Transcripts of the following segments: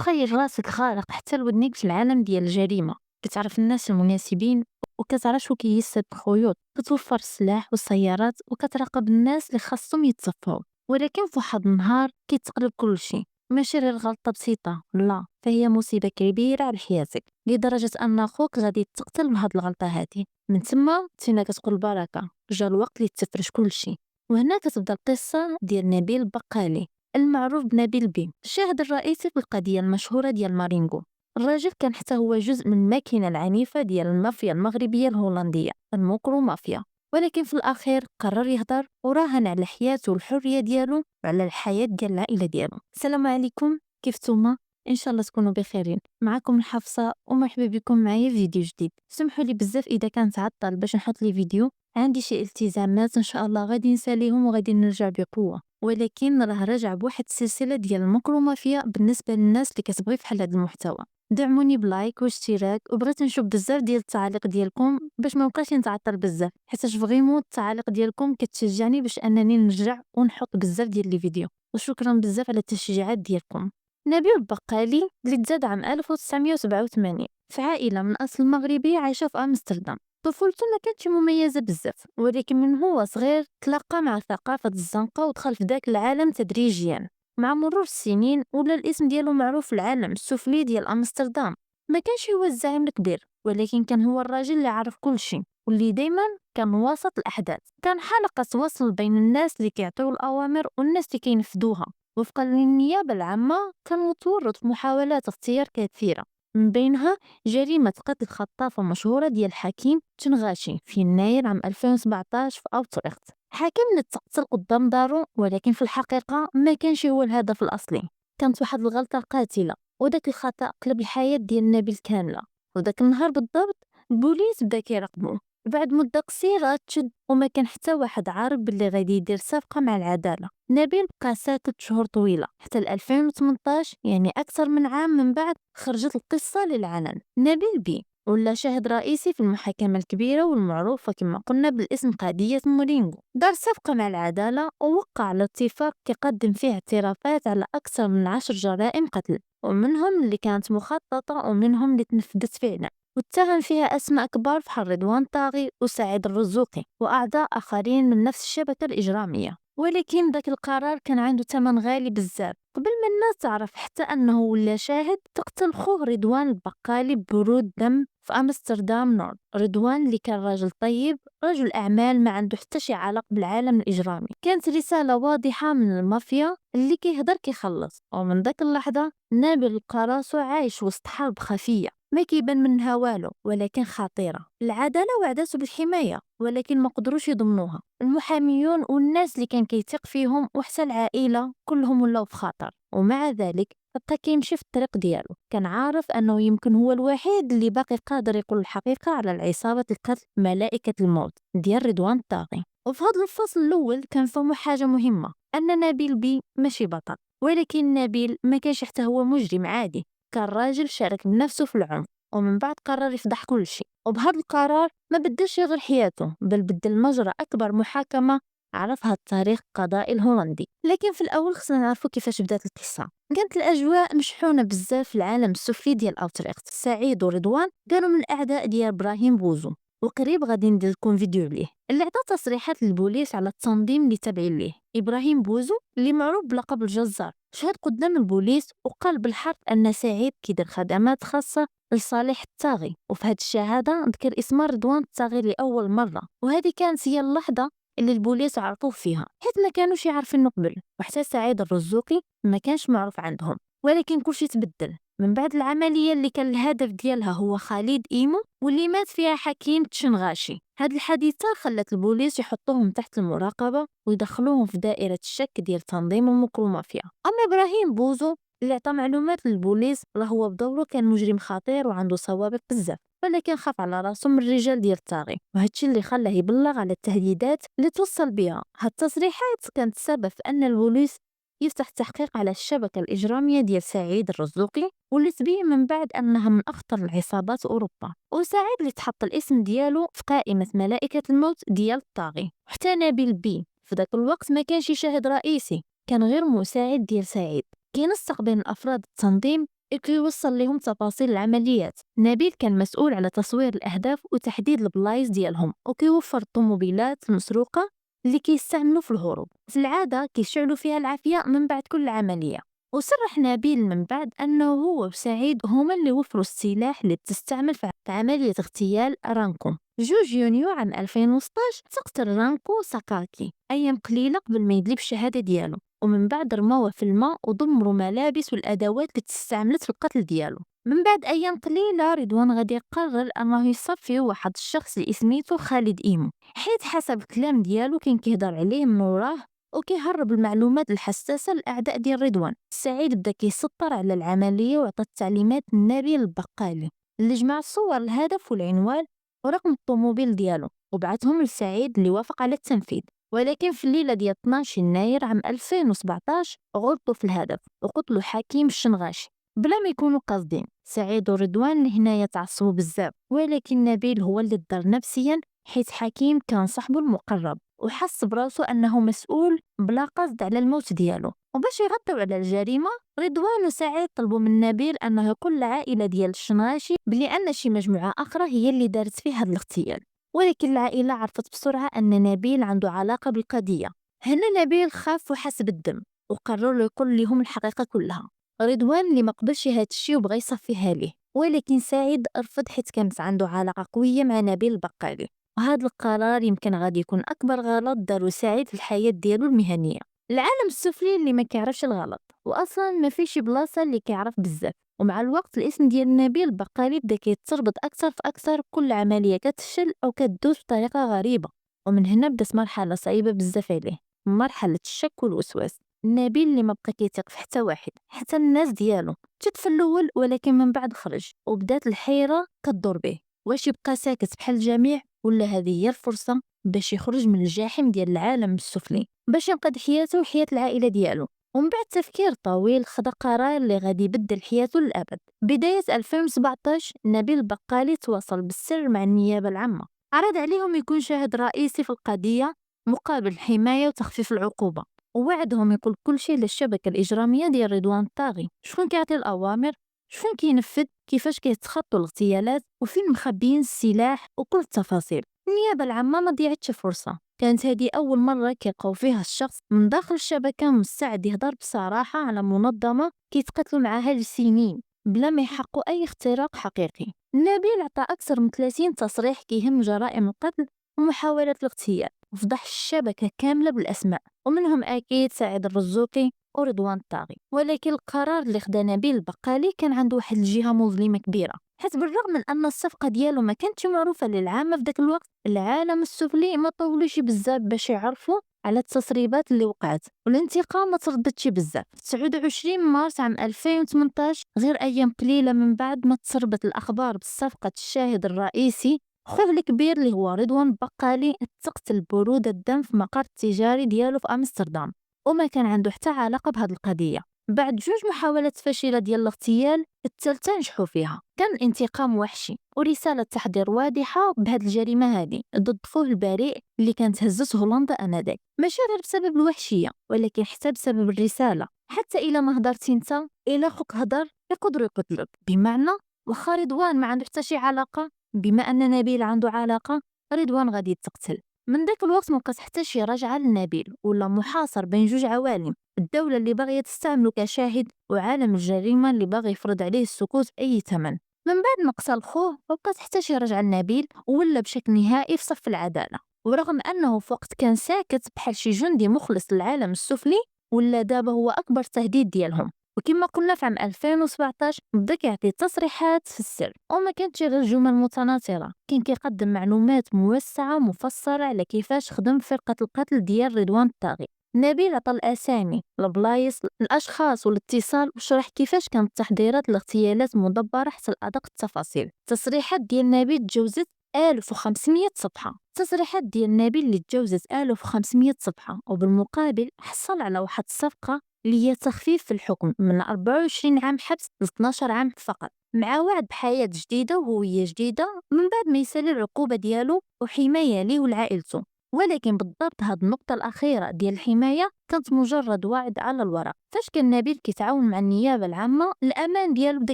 تخيل راسك غارق حتى لودنيك في العالم ديال الجريمة، كتعرف الناس المناسبين وكتعرف شو كيسد الخيوط، كتوفر السلاح والسيارات وكتراقب الناس اللي خاصهم يتصفوا. ولكن في واحد النهار كيتقلب كل شيء، ماشي غير غلطة بسيطة، لا، فهي مصيبة كبيرة على حياتك لدرجة أن أخوك غادي تقتل بهاد الغلطة هادي. من تما تينا كتقول البركة، جا الوقت اللي تفرش كل شيء. وهنا كتبدا القصة ديال نبيل بقالي، المعروف بنبيل بي، الشاهد الرئيسي في القضية المشهورة ديال مارينغو. الراجل كان حتى هو جزء من الماكينة العنيفة ديال المافيا المغربية الهولندية، الموكرو مافيا. ولكن في الأخير قرر يهضر وراهن على حياته والحرية ديالو وعلى الحياة ديال العائلة ديالو. السلام عليكم، كيف نتوما؟ ان شاء الله تكونوا بخيرين. معكم الحفصة ومرحبا بكم معايا في فيديو جديد. سمحوا لي بزاف اذا كانت عطل باش نحط لي فيديو، عندي شي التزامات ان شاء الله غادي نساليهم وغادي نرجع بقوة. ولكن راه راجع بواحد السلسله ديال المكرمافيا بالنسبه للناس اللي كتبغي فحال هذا المحتوى. دعموني بلايك واشتراك، وبغيت نشوف بزاف ديال التعاليق ديالكم باش ما نبقاش نتعطل بزاف، حيت فريمون التعاليق ديالكم كتشجعني باش انني نرجع ونحط بزاف ديال لي فيديو. وشكرا بزاف على التشجيعات ديالكم. نبيل البقالي اللي تزاد عام 1987 في عائله من اصل مغربي عايشه في امستردام. طفولته ما كانتش مميزة بزاف، ولكن من هو صغير تلاقى مع ثقافة الزنقة ودخل في داك العالم تدريجيا. مع مرور السنين ولا الاسم ديالو معروف في العالم السفلي ديال امستردام. ما كانش هو الزعيم الكبير، ولكن كان هو الراجل اللي عارف كل شيء واللي دايما كان وسط الاحداث. كان حلقة وصل بين الناس اللي كيعطيو الاوامر والناس اللي كينفذوها. وفقا للنيابة العامة كان متورط في محاولات اغتيال كثيرة، من بينها جريمة قتل خطافة مشهورة ديال حكيم تنغاشي في يناير عام 2017 في أوتريخت. حكيم اللي تقتل قدام دارو، ولكن في الحقيقة ما كانش هو الهدف الأصلي، كانت واحد الغلطة قاتلة، وداك الخطأ قلب الحياة ديال نبيل كاملة. وداك النهار بالضبط البوليس بدا كيراقبو. بعد مدة قصيرة تشد وما كان حتى واحد عارف باللي غادي يدير صفقة مع العدالة. نبيل بقى ساكت شهور طويلة حتى 2018، يعني أكثر من عام من بعد خرجت القصة للعلن. نبيل بي ولا شاهد رئيسي في المحاكمة الكبيرة والمعروفة كما قلنا بالاسم قضية مورينغو. دار صفقة مع العدالة ووقع على اتفاق كيقدم فيه اعترافات على أكثر من 10 جرائم قتل، ومنهم اللي كانت مخططة ومنهم اللي تنفذت فعلا. واتهم فيها أسماء كبار بحال رضوان طاغي وسعيد الرزوقي وأعضاء آخرين من نفس الشبكة الإجرامية. ولكن ذاك القرار كان عنده ثمن غالي بزاف. قبل ما الناس تعرف حتى أنه ولا شاهد، تقتل خوه رضوان البقالي ببرود دم في أمستردام نورد. رضوان اللي كان راجل طيب، رجل أعمال ما عنده حتى شي علاقة بالعالم الإجرامي. كانت رسالة واضحة من المافيا اللي كيهضر كيخلص. ومن ذاك اللحظة نابل لقى راسو عايش وسط حرب خفية ما كيبان منها والو، ولكن خطيرة. العدالة وعدته بالحماية ولكن ما قدروش يضمنوها. المحاميون والناس اللي كان كيثق فيهم وحتى العائلة كلهم ولاو في خطر. ومع ذلك بقى كيمشي في الطريق ديالو، كان عارف انه يمكن هو الوحيد اللي باقي قادر يقول الحقيقة على العصابة القتل ملائكة الموت ديال رضوان الطاغي. وفي هذا الفصل الاول كنفهموا حاجة مهمة، ان نبيل بي ماشي بطل، ولكن نبيل ما كانش حتى هو مجرم عادي، كان راجل شارك بنفسه في العنف ومن بعد قرر يفضح كل شيء. وبهذا القرار ما بدلش غير حياته، بل بدل مجرى أكبر محاكمة عرفها التاريخ القضائي الهولندي. لكن في الأول خصنا نعرفوا كيفاش بدات القصة. كانت الأجواء مشحونة بزاف في العالم السفلي ديال أوتريخت. سعيد ورضوان كانوا من الأعداء ديال إبراهيم بوزو، وقريب غادي ندير لكم فيديو عليه، اللي عطى تصريحات للبوليس على التنظيم اللي تابعين ليه. إبراهيم بوزو اللي معروف بلقب الجزار شهد قدام البوليس وقال بالحرف أن سعيد كيدير خدمات خاصة لصالح الطاغي، وفي هذه الشهادة ذكر اسم رضوان الطاغي لأول مرة. وهذه كانت هي اللحظة اللي البوليس عرفوه فيها، حيت ما كانوش يعرفينه قبل. وحتى سعيد الرزوقي ما كانش معروف عندهم. ولكن كلشي تبدل من بعد العملية اللي كان الهدف ديالها هو خالد إيمو واللي مات فيها حكيم تشنغاشي. هاد الحادثة خلت البوليس يحطوهم تحت المراقبة ويدخلوهم في دائرة الشك ديال تنظيم المكرومافيا. أما إبراهيم بوزو اللي عطى معلومات للبوليس راه هو بدوره كان مجرم خطير وعنده سوابق بزاف، ولكن خاف على راسو من الرجال ديال الطاغي، وهادشي اللي خلاه يبلغ على التهديدات اللي توصل بها. هاد التصريحات كانت سبب في ان البوليس يفتح تحقيق على الشبكة الإجرامية ديال سعيد الرزوقي، واللي تبين من بعد أنها من أخطر العصابات أوروبا. وسعيد اللي تحط الاسم ديالو في قائمة ملائكة الموت ديال الطاغي. حتى نبيل بي في ذاك الوقت ما كانش شاهد رئيسي، كان غير مساعد ديال سعيد، كينسق بين الأفراد التنظيم وكيوصل لهم تفاصيل العمليات. نبيل كان مسؤول على تصوير الأهداف وتحديد البلايص ديالهم، وكيوفر الطوموبيلات المسروقة اللي كيستعملوا في الهروب. في العادة كيشعلوا فيها العافية من بعد كل عملية. وصرح نبيل من بعد أنه هو وسعيد هما اللي وفروا السلاح اللي تستعمل في عملية اغتيال رانكو. 2 يونيو عام 2016 تقتل رانكو ساكاكي أيام قليلة قبل ما يدلي بالشهادة ديالو، ومن بعد رموه في الماء ودمروا ملابس والأدوات اللي استعملت في القتل ديالو. من بعد أيام قليلة رضوان غادي يقرر أنه يصفي واحد الشخص اللي سميتو خالد إيمو، حيت حسب الكلام ديالو كان كيهضر عليه من وراه وكيهرب المعلومات الحساسة للأعداء ديال رضوان. سعيد بدا كيسطر على العملية وعطى التعليمات لنبيل البقالي اللي جمع صور الهدف والعنوان ورقم الطوموبيل ديالو وبعثهم لسعيد اللي وافق على التنفيذ. ولكن في الليلة ديال 12 يناير عام 2017 غلطوا في الهدف وقتلوا حكيم الشنغاشي بلا ما يكونوا قاصدين. سعيد ورضوان هنايا تعصبوا بزاف، ولكن نبيل هو اللي ضر نفسيا حيت حكيم كان صاحبه المقرب وحس براسو أنه مسؤول بلا قصد على الموت ديالو. وباش يغطيو على الجريمة رضوان وسعيد طلبوا من نبيل أنه يقول للعائلة ديال الشنغاشي بلي أن شي مجموعة أخرى هي اللي دارت فيه هذا الاغتيال. ولكن العائلة عرفت بسرعة أن نبيل عنده علاقة بالقضية. هنا نبيل خاف وحس بالذنب وقرر يقول لهم الحقيقة كلها. رضوان اللي ما قبلش هاد الشي وبغى يصفيها ليه، ولكن سعيد رفض حيت كانت عنده علاقة قوية مع نبيل البقالي، وهذا القرار يمكن غادي يكون أكبر غلط دارو سعيد في الحياة ديالو المهنية. العالم السفلي اللي ما كيعرفش الغلط، وأصلا ما فيش بلاصة اللي كيعرف بزاف. ومع الوقت الاسم ديال نبيل البقالي بدا كيتربط أكثر فأكثر، كل عملية كتفشل أو كدوز بطريقة غريبة. ومن هنا بدات مرحلة صعيبة بزاف عليه، مرحلة الشك والوسواس. نبيل اللي ما بقى كيثيق في حتى واحد، حتى الناس ديالو. جات في الاول ولكن من بعد خرج وبدات الحيره كدور به، واش يبقى ساكت بحال الجميع ولا هذه هي الفرصه باش يخرج من الجحيم ديال العالم السفلي باش ينقذ حياته وحياه العائله ديالو. ومن بعد تفكير طويل خدا قرار اللي غادي يبدل حياته للابد. بدايه 2017 نبيل البقالي تواصل بالسر مع النيابه العامه، عرض عليهم يكون شاهد رئيسي في القضيه مقابل الحمايه وتخفيف العقوبه، ووعدهم يقول كل شيء للشبكة الإجرامية ديال رضوان الطاغي، شكون كيعطي الأوامر، شكون كينفذ، كيفاش كيتخطوا الاغتيالات، وفين مخبيين السلاح، وكل التفاصيل. النيابة العامة ما ضيعتش فرصة، كانت هذه أول مرة كيلقاو فيها الشخص من داخل الشبكة مستعد يهضر بصراحة على منظمة كيتقتلوا معاها لسنين بلا ما يحققوا أي اختراق حقيقي. نبيل عطى أكثر من 30 تصريح كيهم جرائم القتل ومحاولة الاغتيال، وفضح الشبكة كاملة بالأسماء، ومنهم أكيد سعيد الرزوقي ورضوان الطاغي. ولكن القرار اللي خدا نبيل البقالي كان عنده واحد الجهة مظلمة كبيرة، حيت بالرغم من أن الصفقة ديالو ما كانتش معروفة للعامة في داك الوقت، العالم السفلي ما طولوش بزاف باش يعرفوا على التسريبات اللي وقعت، والانتقام ما ترددش بزاف. 29 مارس عام 2018 غير أيام قليلة من بعد ما تسربت الأخبار بصفقة الشاهد الرئيسي خوه الكبير اللي هو رضوان بقالي تقتل برودة الدم في مقر التجاري ديالو في أمستردام، وما كان عنده حتى علاقة بهذه القضية. بعد 2 محاولات فاشلة ديال الاغتيال، الثالثة نجحوا فيها. كان الانتقام وحشي ورسالة تحذير واضحة بهذه الجريمة هذه ضد خوه البريء اللي كانت هزت هولندا آنذاك، ماشي غير بسبب الوحشية ولكن حتى بسبب الرسالة. حتى إلا ما هضرتي انت، إلا خوك هضر يقدروا يقتلوك. بمعنى واخا رضوان ما عنده حتى شي علاقة، بما أن نبيل عنده علاقة، رضوان غادي يتقتل. من داك الوقت مبقات حتى شي رجعة لنبيل، ولا محاصر بين 2 عوالم، الدولة اللي باغية تستعملو كشاهد وعالم الجريمة اللي باغي يفرض عليه السكوت أي ثمن. من بعد ما قتل خوه مبقات حتى شي رجعة لنبيل ولا بشكل نهائي في صف العدالة، ورغم أنه في وقت كان ساكت بحال شي جندي مخلص للعالم السفلي، ولا دابا هو أكبر تهديد ديالهم. وكما قلنا في عام 2017 بدا كيعطي تصريحات في السر، وما كانتش غير جمل متناثرة، كان كيقدم معلومات موسعة مفصلة على كيفاش خدم فرقة القتل ديال رضوان الطاغي. نبيل عطى الأسامي، البلايص، الأشخاص والاتصال، وشرح كيفاش كانت التحضيرات الاغتيالات مدبرة حتى لأدق التفاصيل. التصريحات ديال نبيل تجاوزت 1500 صفحة. التصريحات ديال نبيل اللي تجاوزت 1500 صفحة، وبالمقابل حصل على واحد الصفقة اللي هي تخفيف في الحكم من 24 عام حبس ل 12 عام فقط، مع وعد بحياة جديدة وهوية جديدة من بعد ما يسالي العقوبة ديالو وحماية ليه ولعائلته. ولكن بالضبط هاد النقطة الأخيرة ديال الحماية كانت مجرد وعد على الورق. فاش كان نبيل كيتعاون مع النيابة العامة، الأمان ديالو بدا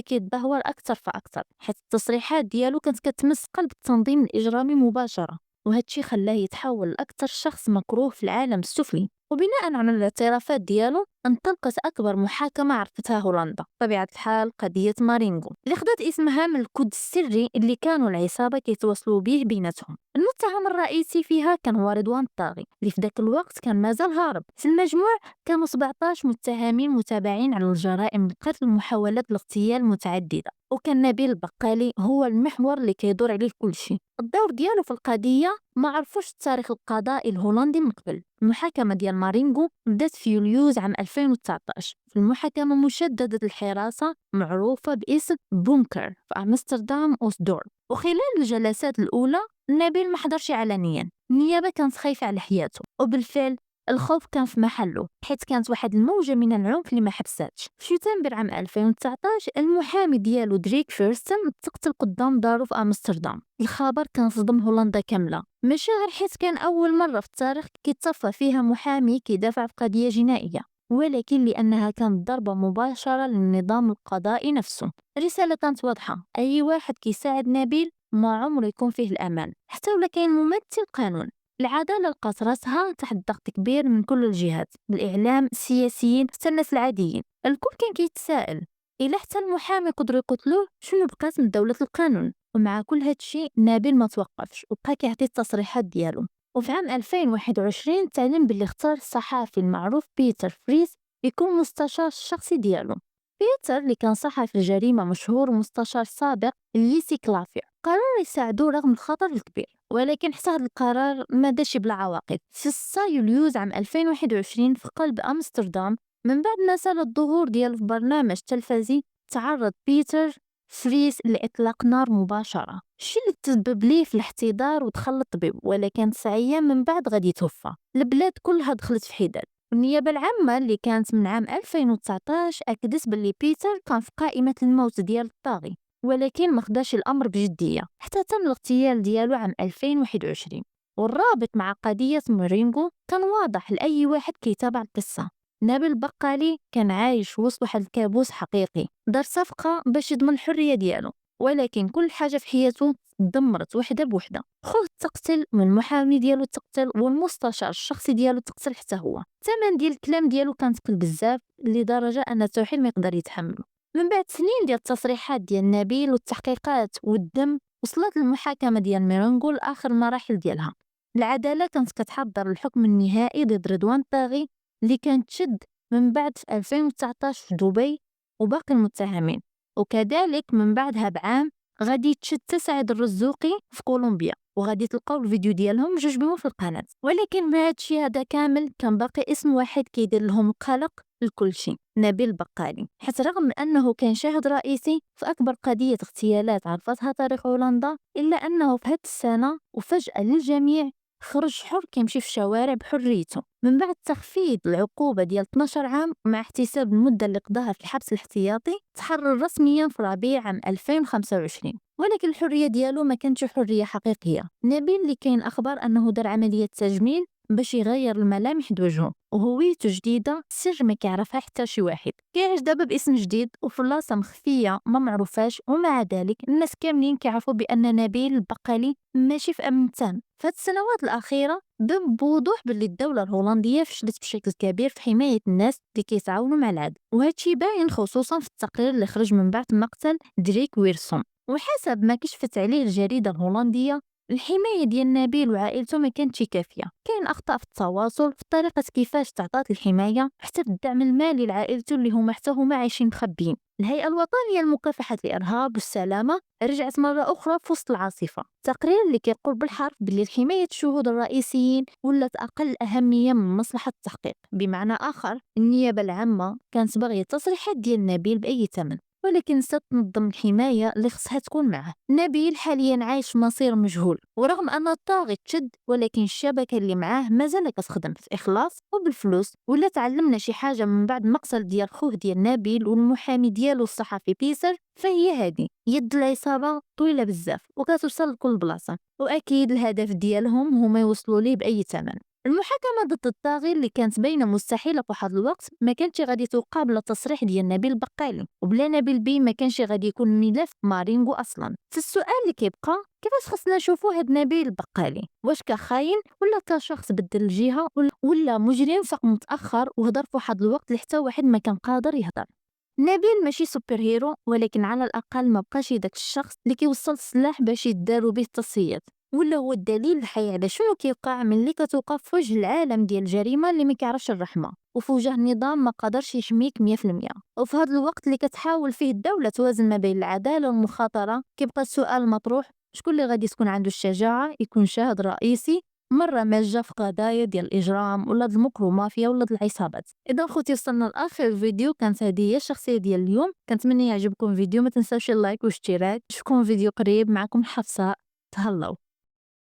كيتدهور أكثر فأكثر، حيت التصريحات ديالو كانت كتمس قلب التنظيم الإجرامي مباشرة، وهادشي خلاه يتحول لأكثر شخص مكروه في العالم السفلي. وبناء على الاعترافات ديالو انطلقت أكبر محاكمة عرفتها هولندا، بطبيعة الحال قضية مارينغو اللي خدات اسمها من الكود السري اللي كانوا العصابة كيتواصلوا به بيناتهم. المتهم الرئيسي فيها كان هو رضوان الطاغي، اللي في ذاك الوقت كان مازال هارب. في المجموع كانوا 17 متهمين متابعين على الجرائم القتل ومحاولات الاغتيال متعددة، وكان نبيل البقالي هو المحور اللي كيدور عليه كل شيء. الدور ديالو في القضية ما عرفوش التاريخ القضائي الهولندي من قبل. المحاكمة ديال مارينغو بدات في يوليوز عام 2019 في المحاكمة مشددة الحراسة معروفة باسم بونكر في أمستردام أوسدور. وخلال الجلسات الأولى نبيل ما حضرش علنيا، النيابة كانت خايفة على حياته، وبالفعل الخوف كان في محله، حيت كانت واحد الموجة من العنف اللي ما حبساتش. في شتنبر عام 2019 المحامي ديالو دريك فيرستن تقتل قدام دارو في امستردام. الخبر كان صدم هولندا كاملة، ماشي غير حيت كان أول مرة في التاريخ كيتصفى فيها محامي كيدافع في قضية جنائية، ولكن لأنها كانت ضربة مباشرة للنظام القضائي نفسه. الرسالة كانت واضحة: أي واحد كيساعد نبيل ما عمره يكون فيه الأمان، حتى ولا كاين ممثل قانون. العدالة لقات راسها تحت ضغط كبير من كل الجهات، الإعلام، السياسيين، حتى الناس العاديين. الكل كان كيتساءل إلا حتى المحامي قدروا يقتلوه شنو بقات من دولة القانون. ومع كل هادشي نبيل ما توقفش وبقى كيعطي التصريحات ديالو. وفي عام 2021 تعلن باللي اختار الصحافي المعروف بيتر فريس يكون مستشار الشخصي ديالو. بيتر اللي كان صحفي الجريمة مشهور ومستشار سابق ليسي كلافير قرر يساعدو رغم الخطر الكبير، ولكن حتى هذا القرار ما داش بلا عواقب. في 6 يوليوز عام 2021 في قلب أمستردام، من بعد ما سال الظهور ديالو في برنامج تلفزي، تعرض بيتر فريس لإطلاق نار مباشرة، الشي اللي تسبب ليه في الاحتضار ودخل الطبيب، ولكن 9 أيام من بعد غادي يتوفى. البلاد كلها دخلت في حداد. النيابة العامة اللي كانت من عام 2019 أكدت باللي بيتر كان في قائمة الموت ديال الطاغي، ولكن ما خداش الأمر بجدية حتى تم الاغتيال ديالو عام 2021. والرابط مع قضية مورينغو كان واضح لأي واحد كيتابع القصة: نبيل بقالي كان عايش وسط واحد الكابوس حقيقي، دار صفقة باش يضمن الحرية ديالو، ولكن كل حاجة في حياته دمرت وحدة بوحدة. خوه تقتل، والمحامي ديالو تقتل، والمستشار الشخصي ديالو تقتل حتى هو. الثمن ديال الكلام ديالو كان ثقيل بزاف لدرجة أن التوحيد ما يقدر يتحمله. من بعد سنين ديال التصريحات ديال نبيل والتحقيقات والدم، وصلت المحاكمة ديال ميرونغو لآخر المراحل ديالها. العدالة كانت كتحضر الحكم النهائي ضد رضوان الطاغي اللي كانت تشد من بعد في 2019 في دبي وباقي المتهمين، وكذلك من بعدها بعام غادي تشد سعيد الرزوقي في كولومبيا، وغادي تلقاو الفيديو ديالهم جوج بهم في القناة. ولكن مع هادشي هذا كامل كان باقي اسم واحد كيدير لهم القلق لكل شيء: نبيل بقالي. حيت رغم من أنه كان شاهد رئيسي في أكبر قضية اغتيالات عرفتها تاريخ هولندا، إلا أنه في هاد السنة وفجأة للجميع خرج حر كيمشي في الشوارع بحريته من بعد تخفيض العقوبة ديال 12 عام مع احتساب المدة اللي قضاها في الحبس الاحتياطي. تحرر رسميا في ربيع عام 2025، ولكن الحرية ديالو ما كانتش حرية حقيقية. نبيل اللي كاين أخبار أنه دار عملية تجميل باش يغير الملامح د وجهه وهويته جديدة، سر ما كيعرفها حتى شي واحد. كيعيش دابا باسم جديد وفي بلاصة مخفية ما معروفاش، ومع ذلك الناس كاملين كيعرفوا بأن نبيل البقالي ماشي في أمن تام. فهاد السنوات الأخيرة بان بوضوح باللي الدولة الهولندية فشلت بشكل كبير في حماية الناس اللي كيتعاونوا مع العدل، وهادشي باين خصوصا في التقرير اللي خرج من بعد مقتل دريك ويرسون. وحسب ما كشفت عليه الجريدة الهولندية، الحماية ديال نبيل وعائلته ما كانتش كافية. كاين أخطاء في التواصل، في طريقة كيفاش تعطات الحماية، حتى في الدعم المالي لعائلته اللي هما حتى هما عايشين مخبيين. الهيئة الوطنية لمكافحة الإرهاب والسلامة رجعت مرة أخرى في وسط العاصفة. تقرير اللي كيقول بالحرف باللي حماية الشهود الرئيسيين ولات أقل أهمية من مصلحة التحقيق. بمعنى آخر، النيابة العامة كانت باغية التصريحات ديال نبيل بأي ثمن. ولكن نسات تنظم الحماية اللي خصها تكون معاه. نبيل حاليا عايش في مصير مجهول، ورغم أن الطاغي تشد ولكن الشبكة اللي معاه مازال كتخدم في إخلاص وبالفلوس. ولا تعلمنا شي حاجة من بعد المقتل ديال خوه ديال نبيل والمحامي ديالو الصحفي بيسر، فهي هادي: يد العصابة طويلة بزاف وكتوصل لكل بلاصة، وأكيد الهدف ديالهم هما يوصلوا ليه بأي ثمن. المحاكمة ضد الطاغي اللي كانت باينة مستحيلة في واحد الوقت ما كانتش غادي توقع بلا تصريح ديال نبيل بقالي، وبلا نبيل بي ما كانش غادي يكون ملف مارينغو اصلا. فالسؤال اللي كيبقى: كيفاش خصنا نشوفوا هاد نبيل بقالي؟ واش كخاين ولا كشخص بدل الجهة ولا مجرم فاق متاخر وهضر في واحد الوقت اللي حتى واحد ما كان قادر يهضر؟ نبيل ماشي سوبر هيرو، ولكن على الاقل ما بقاش داك الشخص اللي كيوصل السلاح باش يداروا به التصفيات، ولا هو الدليل الحي على شنو كيوقع ملي كتوقف في وجه العالم ديال الجريمه اللي ما كيعرفش الرحمه، وفي وجه نظام ما قدرش يحميك 100%. وفي هذا الوقت اللي كتحاول فيه الدوله توازن ما بين العداله والمخاطره، كيبقى السؤال مطروح: شكون اللي غادي تكون عنده الشجاعه يكون شاهد رئيسي مرة ما جا في قضايا ديال الإجرام ولا د المكرومافيا ولا د العصابات؟ إذا خوتي وصلنا لآخر الفيديو، كانت هذه هي الشخصية ديال اليوم. كنتمنى يعجبكم الفيديو، ما تنساوش اللايك والاشتراك. نشوفكم فيديو قريب. معكم حفصة، تهلاو.